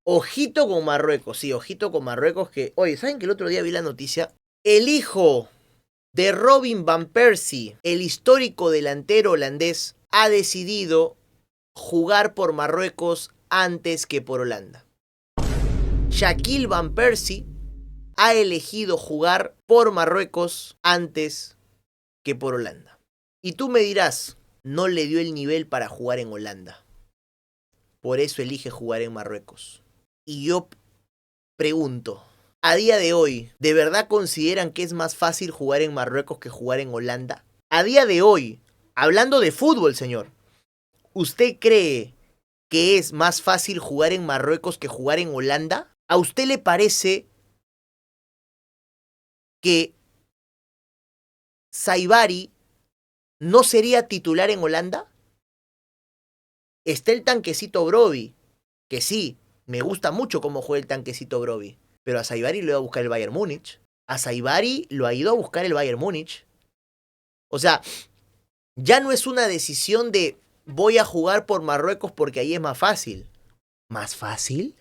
Ojito con Marruecos, sí, ojito con Marruecos que... Oye, ¿saben que el otro día vi la noticia? El hijo de Robin van Persie, el histórico delantero holandés, ha decidido jugar por Marruecos antes que por Holanda. Shaquille van Persie ha elegido jugar por Marruecos antes que por Holanda. Y tú me dirás, no le dio el nivel para jugar en Holanda. Por eso elige jugar en Marruecos. Y yo pregunto, a día de hoy, ¿de verdad consideran que es más fácil jugar en Marruecos que jugar en Holanda? A día de hoy, hablando de fútbol, señor, ¿usted cree que es más fácil jugar en Marruecos que jugar en Holanda? ¿A usted le parece que Saibari no sería titular en Holanda? Está el tanquecito Brobbey, que sí, me gusta mucho cómo juega el tanquecito Brobbey, pero a Saibari lo iba a buscar el Bayern Múnich. A Saibari lo ha ido a buscar el Bayern Múnich. O sea, ya no es una decisión de voy a jugar por Marruecos porque ahí es más fácil. ¿Más fácil?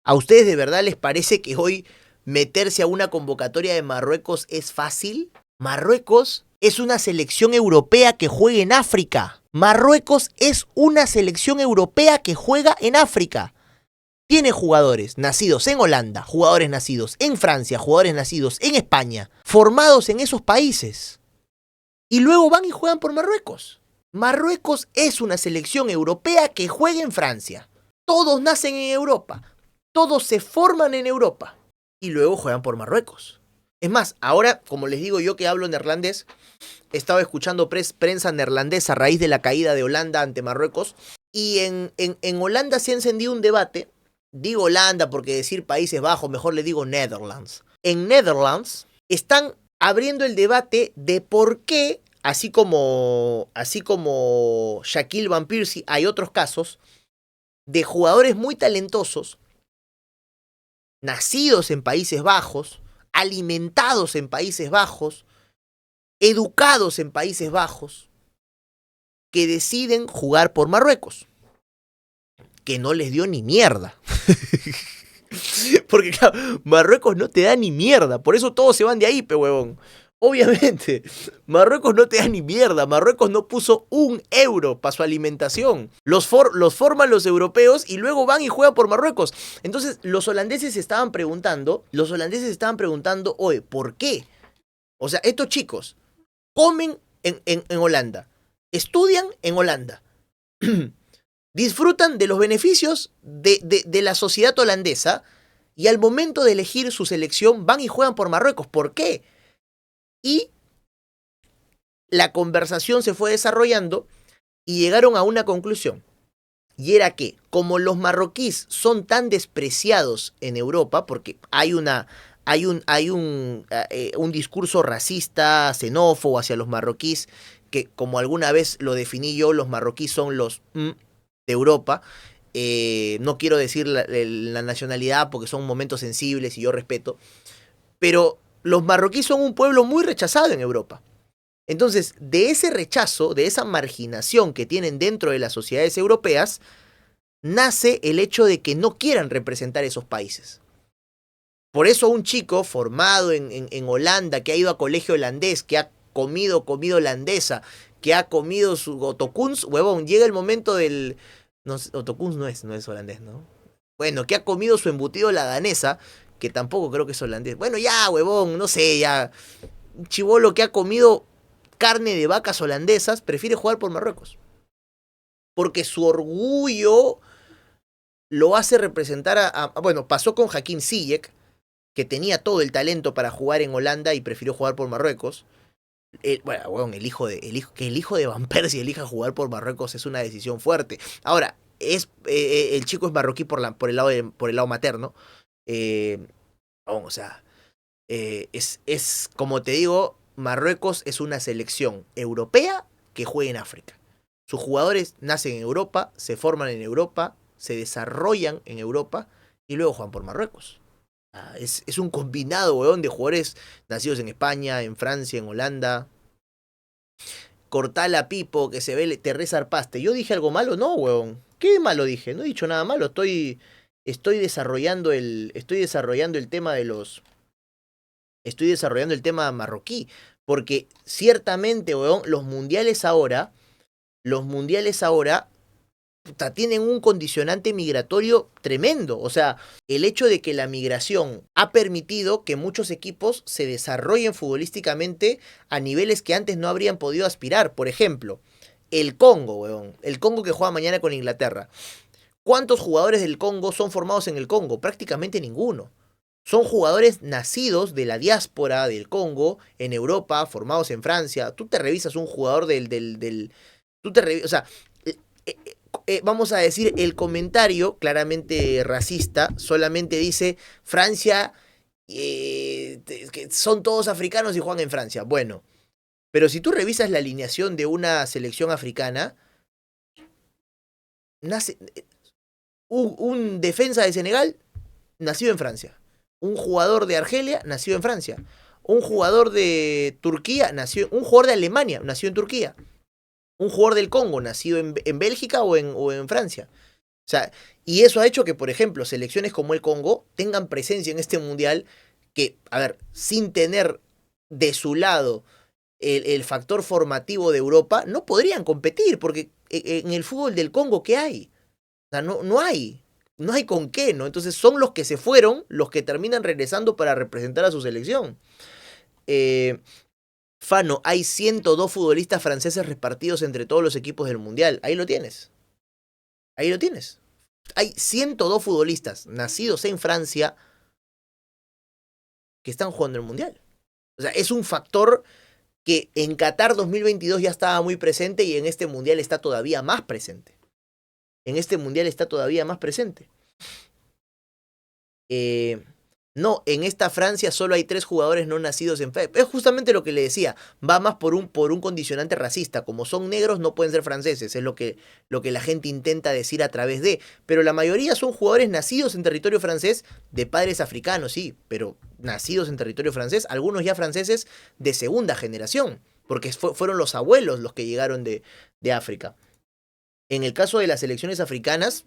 ¿A ustedes de verdad les parece que hoy meterse a una convocatoria de Marruecos es fácil? Marruecos es una selección europea que juega en África. Marruecos es una selección europea que juega en África. Tiene jugadores nacidos en Holanda, jugadores nacidos en Francia, jugadores nacidos en España, formados en esos países. Y luego van y juegan por Marruecos. Marruecos es una selección europea que juega en Francia. Todos nacen en Europa. Todos se forman en Europa. Y luego juegan por Marruecos. Es más, ahora, como les digo yo que hablo neerlandés, he estado escuchando prensa neerlandesa a raíz de la caída de Holanda ante Marruecos. Y en Holanda se ha encendido un debate. Digo Holanda porque decir Países Bajos, mejor le digo Netherlands. En Netherlands están abriendo el debate de por qué, así como Shaquille van Persie, hay otros casos de jugadores muy talentosos, nacidos en Países Bajos, alimentados en Países Bajos, educados en Países Bajos, que deciden jugar por Marruecos. Que no les dio ni mierda. Porque claro, Marruecos no te da ni mierda. Por eso todos se van de ahí, pe huevón. Obviamente, Marruecos no te da ni mierda. Marruecos no puso €1 para su alimentación. Los forman los europeos y luego van y juegan por Marruecos. Entonces, los holandeses estaban preguntando, oye, ¿por qué? O sea, estos chicos comen en Holanda, estudian en Holanda, disfrutan de los beneficios de la sociedad holandesa y al momento de elegir su selección van y juegan por Marruecos. ¿Por qué? Y la conversación se fue desarrollando y llegaron a una conclusión. Y era que, como los marroquíes son tan despreciados en Europa, porque hay un discurso racista, xenófobo hacia los marroquíes, que como alguna vez lo definí yo, los marroquíes son los de Europa. No quiero decir la nacionalidad porque son momentos sensibles y yo respeto, pero los marroquíes son un pueblo muy rechazado en Europa. Entonces, de ese rechazo, de esa marginación que tienen dentro de las sociedades europeas, nace el hecho de que no quieran representar esos países. Por eso un chico formado en Holanda, que ha ido a colegio holandés, que ha comido comida holandesa, que ha comido su otokuns, huevón, llega el momento del... No, otokuns no es holandés, ¿no? Bueno, que ha comido su embutido la danesa, que tampoco creo que es holandés. Bueno, ya, huevón, no sé, ya. Un chibolo que ha comido carne de vacas holandesas prefiere jugar por Marruecos. Porque su orgullo lo hace representar bueno, pasó con Hakim Ziyech, que tenía todo el talento para jugar en Holanda y prefirió jugar por Marruecos. Bueno, bueno, que el hijo de Van Persie elija jugar por Marruecos es una decisión fuerte. Ahora, el chico es marroquí por el lado materno. O sea, es como te digo, Marruecos es una selección europea que juega en África. Sus jugadores nacen en Europa, se forman en Europa, se desarrollan en Europa y luego juegan por Marruecos. Es un combinado, weón, de jugadores nacidos en España, en Francia, en Holanda. Cortala Pipo, que se ve Terrés Arpaste. ¿Yo dije algo malo? No, weón. ¿Qué malo dije? No he dicho nada malo. Estoy desarrollando el tema de los. Estoy desarrollando el tema marroquí. Porque ciertamente, weón, los mundiales ahora puta, tienen un condicionante migratorio tremendo. O sea, el hecho de que la migración ha permitido que muchos equipos se desarrollen futbolísticamente a niveles que antes no habrían podido aspirar. Por ejemplo, el Congo, weón. El Congo que juega mañana con Inglaterra. ¿Cuántos jugadores del Congo son formados en el Congo? Prácticamente ninguno. Son jugadores nacidos de la diáspora del Congo, en Europa, formados en Francia. Tú te revisas un jugador tú te revisas, o sea, eh, eh, vamos a decir, el comentario claramente racista solamente dice Francia, que son todos africanos y juegan en Francia. Bueno, pero si tú revisas la alineación de una selección africana, nace un defensa de Senegal nacido en Francia, un jugador de Argelia nacido en Francia, un jugador de Turquía un jugador de Alemania nació en Turquía, un jugador del Congo nacido en Bélgica o en Francia. O sea, y eso ha hecho que, por ejemplo, selecciones como el Congo tengan presencia en este mundial que, a ver, sin tener de su lado el factor formativo de Europa, no podrían competir, porque en el fútbol del Congo, ¿qué hay? O sea, no hay. No hay con qué, ¿no? Entonces son los que se fueron los que terminan regresando para representar a su selección. Eh, Fano, hay 102 futbolistas franceses repartidos entre todos los equipos del mundial. Ahí lo tienes. Ahí lo tienes. Hay 102 futbolistas nacidos en Francia que están jugando el mundial. O sea, es un factor que en Qatar 2022 ya estaba muy presente y en este mundial está todavía más presente. En este mundial está todavía más presente. No, en esta Francia solo hay 3 jugadores no nacidos en Francia. Es justamente lo que le decía. Va más por un condicionante racista. Como son negros, no pueden ser franceses. Es lo que la gente intenta decir a través de. Pero la mayoría son jugadores nacidos en territorio francés de padres africanos, sí. Pero nacidos en territorio francés. Algunos ya franceses de segunda generación. Porque fueron los abuelos los que llegaron de África. En el caso de las selecciones africanas,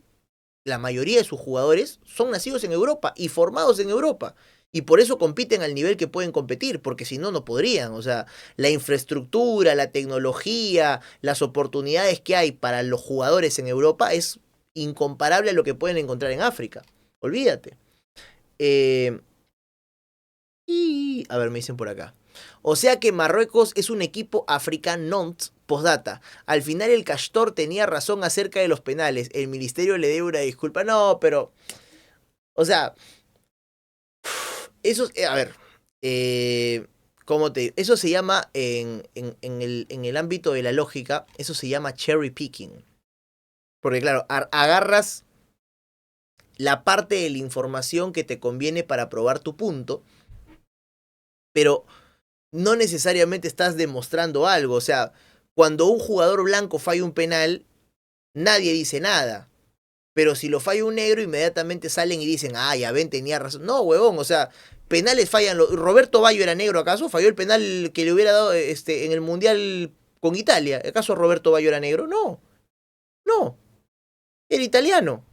la mayoría de sus jugadores son nacidos en Europa y formados en Europa. Y por eso compiten al nivel que pueden competir, porque si no, no podrían. O sea, la infraestructura, la tecnología, las oportunidades que hay para los jugadores en Europa es incomparable a lo que pueden encontrar en África. Olvídate. Eh, y, a ver, me dicen por acá. O sea que Marruecos es un equipo africanont. Postdata. Al final el Castor tenía razón acerca de los penales. El ministerio le debe una disculpa. No, pero. O sea. Eso. A ver. ¿Cómo te Eso se llama en el ámbito de la lógica. Eso se llama cherry picking. Porque, claro, agarras la parte de la información que te conviene para probar tu punto. Pero no necesariamente estás demostrando algo. O sea, cuando un jugador blanco falla un penal, nadie dice nada. Pero si lo falla un negro, inmediatamente salen y dicen, ah, ya ven, tenía razón. No, huevón, o sea, penales fallan. ¿Roberto Baggio era negro acaso? ¿Falló el penal que le hubiera dado en el Mundial con Italia? ¿Acaso Roberto Baggio era negro? No, no, era italiano.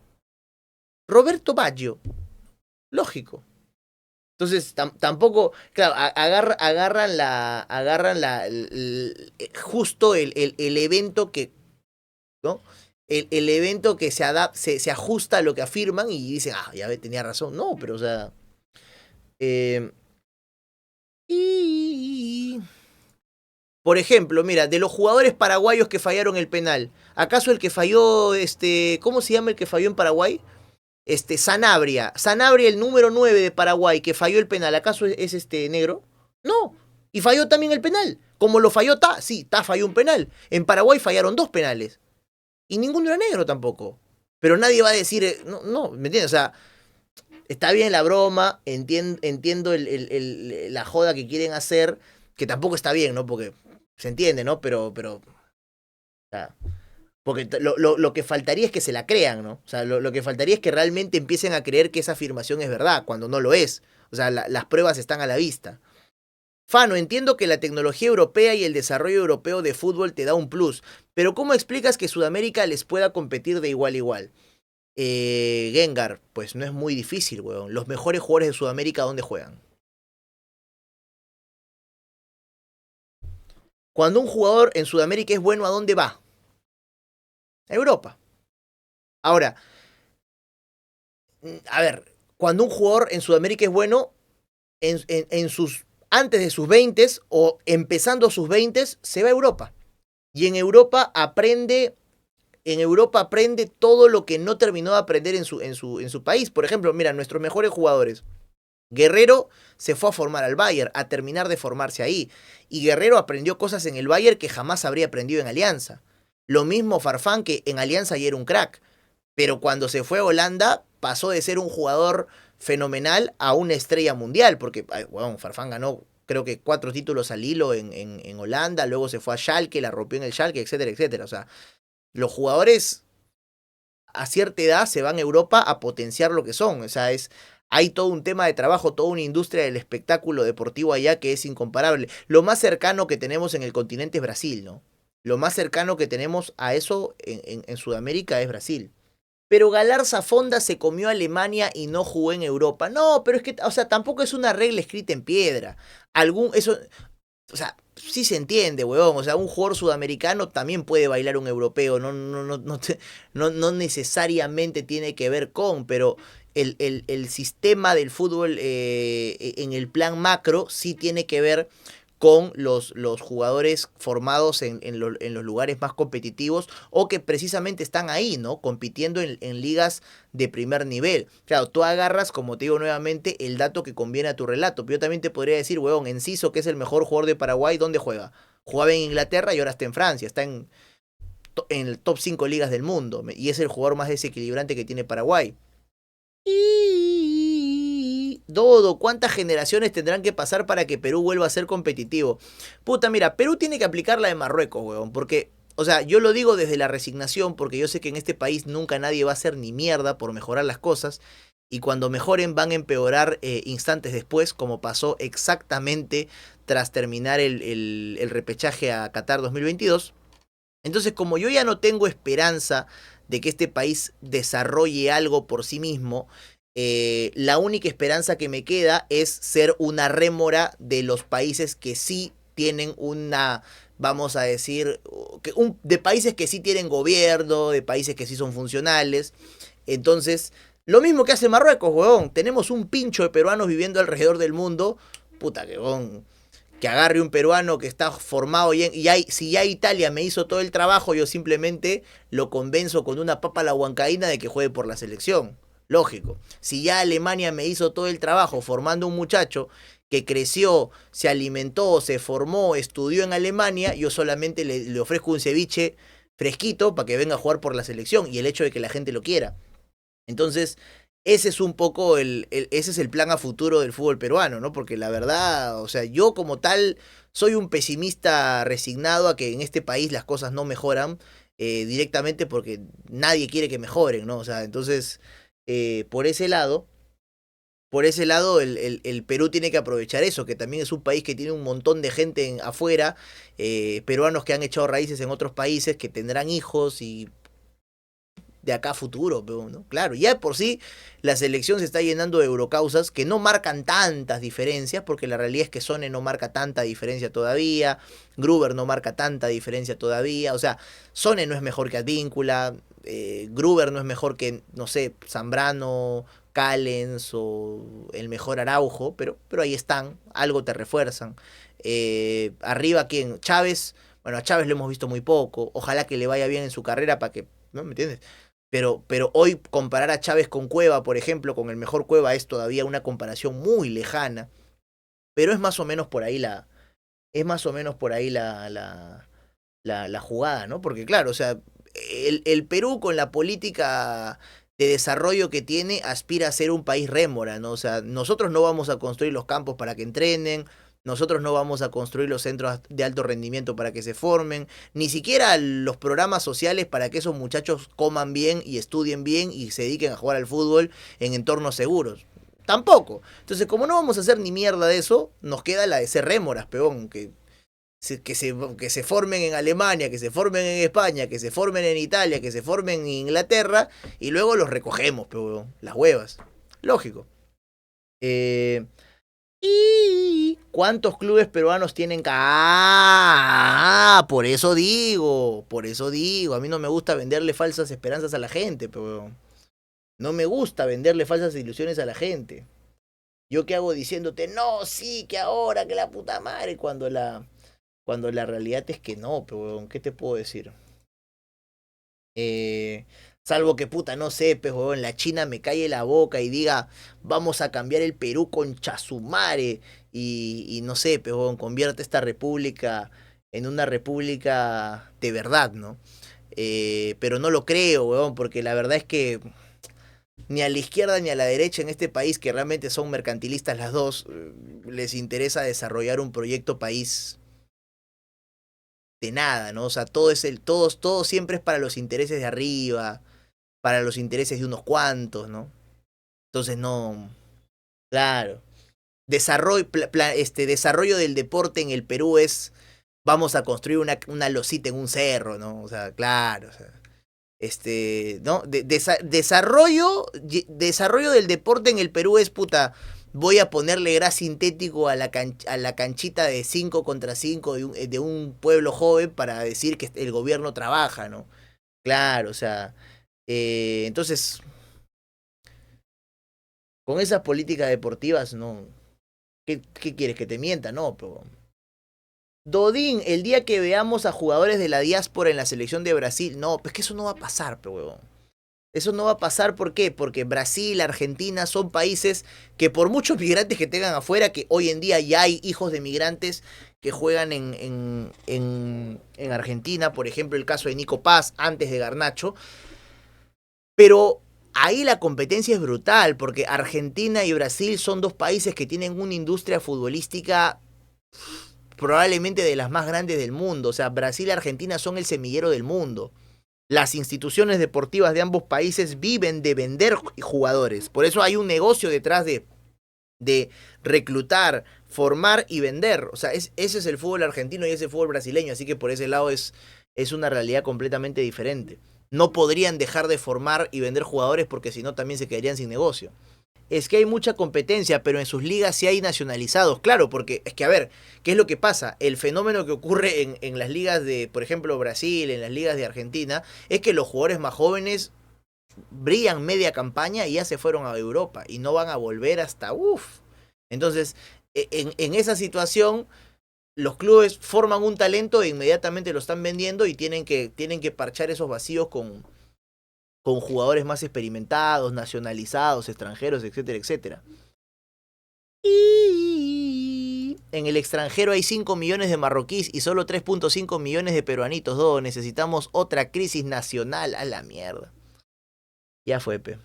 Roberto Baggio, lógico. Entonces, tampoco, claro, agarran justo el evento que, ¿no? El evento que se ajusta a lo que afirman y dicen, ah, ya ve, tenía razón. No, pero o sea. eh, y. Por ejemplo, mira, de los jugadores paraguayos que fallaron el penal, ¿acaso el que falló, ¿cómo se llama el que falló en Paraguay? Sanabria. Sanabria, el número 9 de Paraguay, que falló el penal, ¿acaso es negro? No. Y falló también el penal. Como lo falló Ta, sí, Ta falló un penal. En Paraguay fallaron 2 penales. Y ninguno era negro tampoco. Pero nadie va a decir, no, no, ¿me entiendes? O sea, está bien la broma, entiendo la joda que quieren hacer, que tampoco está bien, ¿no? Porque se entiende, ¿no? O sea, Porque lo que faltaría es que se la crean, ¿no? O sea, lo que faltaría es que realmente empiecen a creer que esa afirmación es verdad, cuando no lo es. O sea, las pruebas están a la vista. Fano, entiendo que la tecnología europea y el desarrollo europeo de fútbol te da un plus, pero ¿cómo explicas que Sudamérica les pueda competir de igual a igual? Gengar, pues no es muy difícil, weón. Los mejores jugadores de Sudamérica, ¿dónde juegan? Cuando un jugador en Sudamérica es bueno, ¿a dónde va? A Europa. Ahora, a ver, cuando un jugador en Sudamérica es bueno, antes de sus 20 o empezando sus 20 se va a Europa. Y en Europa aprende todo lo que no terminó de aprender en su país. Por ejemplo, mira, nuestros mejores jugadores. Guerrero se fue a formar al Bayern, a terminar de formarse ahí. Y Guerrero aprendió cosas en el Bayern que jamás habría aprendido en Alianza. Lo mismo Farfán, que en Alianza ya era un crack. Pero cuando se fue a Holanda, pasó de ser un jugador fenomenal a una estrella mundial. Porque, bueno, Farfán ganó, creo que 4 títulos al hilo en Holanda. Luego se fue a Schalke, la rompió en el Schalke, etcétera, etcétera. O sea, los jugadores a cierta edad se van a Europa a potenciar lo que son. O sea, hay todo un tema de trabajo, toda una industria del espectáculo deportivo allá que es incomparable. Lo más cercano que tenemos en el continente es Brasil, ¿no? Lo más cercano que tenemos a eso en Sudamérica es Brasil. Pero Galarza Fonda se comió a Alemania y no jugó en Europa. No, pero es que, o sea, tampoco es una regla escrita en piedra. Eso, o sea, sí se entiende, huevón. O sea, un jugador sudamericano también puede bailar un europeo. No necesariamente tiene que ver con, pero el sistema del fútbol en el plan macro sí tiene que ver con los jugadores formados en los lugares más competitivos o que precisamente están ahí, ¿no? Compitiendo en ligas de primer nivel. Claro, tú agarras, como te digo nuevamente, el dato que conviene a tu relato. Pero yo también te podría decir, huevón, Enciso, que es el mejor jugador de Paraguay, ¿dónde juega? Jugaba en Inglaterra y ahora está en Francia, está en el top 5 ligas del mundo y es el jugador más desequilibrante que tiene Paraguay. Y Dodo, ¿cuántas generaciones tendrán que pasar para que Perú vuelva a ser competitivo? Puta, mira, Perú tiene que aplicar la de Marruecos, weón, porque, o sea, yo lo digo desde la resignación, porque yo sé que en este país nunca nadie va a hacer ni mierda por mejorar las cosas, y cuando mejoren van a empeorar instantes después, como pasó exactamente tras terminar el repechaje a Qatar 2022. Entonces, como yo ya no tengo esperanza de que este país desarrolle algo por sí mismo, la única esperanza que me queda es ser una rémora de los países que sí tienen una, vamos a decir, de países que sí tienen gobierno, de países que sí son funcionales. Entonces, lo mismo que hace Marruecos, huevón. Tenemos un pincho de peruanos viviendo alrededor del mundo. Puta que, huevón, que agarre un peruano que está formado si ya Italia me hizo todo el trabajo, yo simplemente lo convenzo con una papa a la huancaína de que juegue por la selección. Lógico. Si ya Alemania me hizo todo el trabajo formando un muchacho que creció, se alimentó, se formó, estudió en Alemania, yo solamente le ofrezco un ceviche fresquito para que venga a jugar por la selección y el hecho de que la gente lo quiera. Entonces, ese es un poco ese es el plan a futuro del fútbol peruano, ¿no? Porque la verdad, o sea, yo como tal soy un pesimista resignado a que en este país las cosas no mejoran directamente porque nadie quiere que mejoren, ¿no? O sea, entonces, por ese lado, el Perú tiene que aprovechar eso, que también es un país que tiene un montón de gente afuera, peruanos que han echado raíces en otros países, que tendrán hijos y de acá a futuro, ¿no? Claro, ya por sí la selección se está llenando de eurocausas que no marcan tantas diferencias, porque la realidad es que Sone no marca tanta diferencia todavía, Gruber no marca tanta diferencia todavía, o sea, Sone no es mejor que Advíncula, Gruber no es mejor que, no sé, Zambrano, Callens o el mejor Araujo, pero ahí están, algo te refuerzan. Arriba, ¿quién? Chávez, bueno, a Chávez lo hemos visto muy poco, ojalá que le vaya bien en su carrera para que, ¿no? ¿Me entiendes? Pero hoy comparar a Chávez con Cueva, por ejemplo, con el mejor Cueva es todavía una comparación muy lejana. Pero es más o menos por ahí es más o menos por ahí la jugada, ¿no? Porque claro, o sea, el Perú con la política de desarrollo que tiene aspira a ser un país rémora, ¿no? O sea, nosotros no vamos a construir los campos para que entrenen, Nosotros no vamos a construir los centros de alto rendimiento para que se formen, ni siquiera los programas sociales para que esos muchachos coman bien y estudien bien y se dediquen a jugar al fútbol en entornos seguros. Tampoco. Entonces, como no vamos a hacer ni mierda de eso, nos queda la de ser rémoras, peón, que se formen en Alemania, que se formen en España, que se formen en Italia, que se formen en Inglaterra, y luego los recogemos, peón, las huevas. Lógico. ¿Y cuántos clubes peruanos tienen? Por eso digo, a mí no me gusta venderle falsas esperanzas a la gente, pero no me gusta venderle falsas ilusiones a la gente. ¿Yo qué hago diciéndote, no, sí, que ahora, que la puta madre, cuando la realidad es que no, pero ¿qué te puedo decir? Salvo que puta, no sé, pero en la China me calle la boca y diga, vamos a cambiar el Perú con Chasumare y no sé, pero convierte esta república en una república de verdad, ¿no? Pero no lo creo, weón, porque la verdad es que ni a la izquierda ni a la derecha en este país, que realmente son mercantilistas las dos, les interesa desarrollar un proyecto país de nada, ¿no? O sea, todo siempre es para los intereses de arriba, para los intereses de unos cuantos, ¿no? Entonces no, claro. Desarrollo del deporte en el Perú es, vamos a construir una losita en un cerro, ¿no? O sea, claro, o sea, ¿no? Desarrollo del deporte en el Perú es, puta, voy a ponerle gras sintético a la canchita de 5 contra 5 de un pueblo joven para decir que el gobierno trabaja, ¿no? Claro, o sea, entonces, con esas políticas deportivas, no. ¿Qué quieres? ¿Que te mienta? No, pero. Dodín, el día que veamos a jugadores de la diáspora en la selección de Brasil, no, pues que eso no va a pasar, pero huevón. Eso no va a pasar, ¿por qué? Porque Brasil, Argentina son países que por muchos migrantes que tengan afuera, que hoy en día ya hay hijos de migrantes que juegan en Argentina, por ejemplo el caso de Nico Paz antes de Garnacho, pero ahí la competencia es brutal, porque Argentina y Brasil son dos países que tienen una industria futbolística probablemente de las más grandes del mundo. O sea, Brasil y Argentina son el semillero del mundo. Las instituciones deportivas de ambos países viven de vender jugadores. Por eso hay un negocio detrás de reclutar, formar y vender. O sea, ese es el fútbol argentino y ese fútbol brasileño. Así que por ese lado es una realidad completamente diferente. No podrían dejar de formar y vender jugadores porque si no también se quedarían sin negocio. Es que hay mucha competencia, pero en sus ligas sí hay nacionalizados, claro, porque es que a ver, ¿qué es lo que pasa? El fenómeno que ocurre en las ligas de, por ejemplo, Brasil, en las ligas de Argentina, es que los jugadores más jóvenes brillan media campaña y ya se fueron a Europa y no van a volver hasta uff. Entonces, en esa situación, los clubes forman un talento e inmediatamente lo están vendiendo y tienen que parchar esos vacíos con jugadores más experimentados, nacionalizados, extranjeros, etcétera, etcétera. Y en el extranjero hay 5 millones de marroquíes y solo 3.5 millones de peruanitos. Necesitamos otra crisis nacional a la mierda. Ya fue, pe.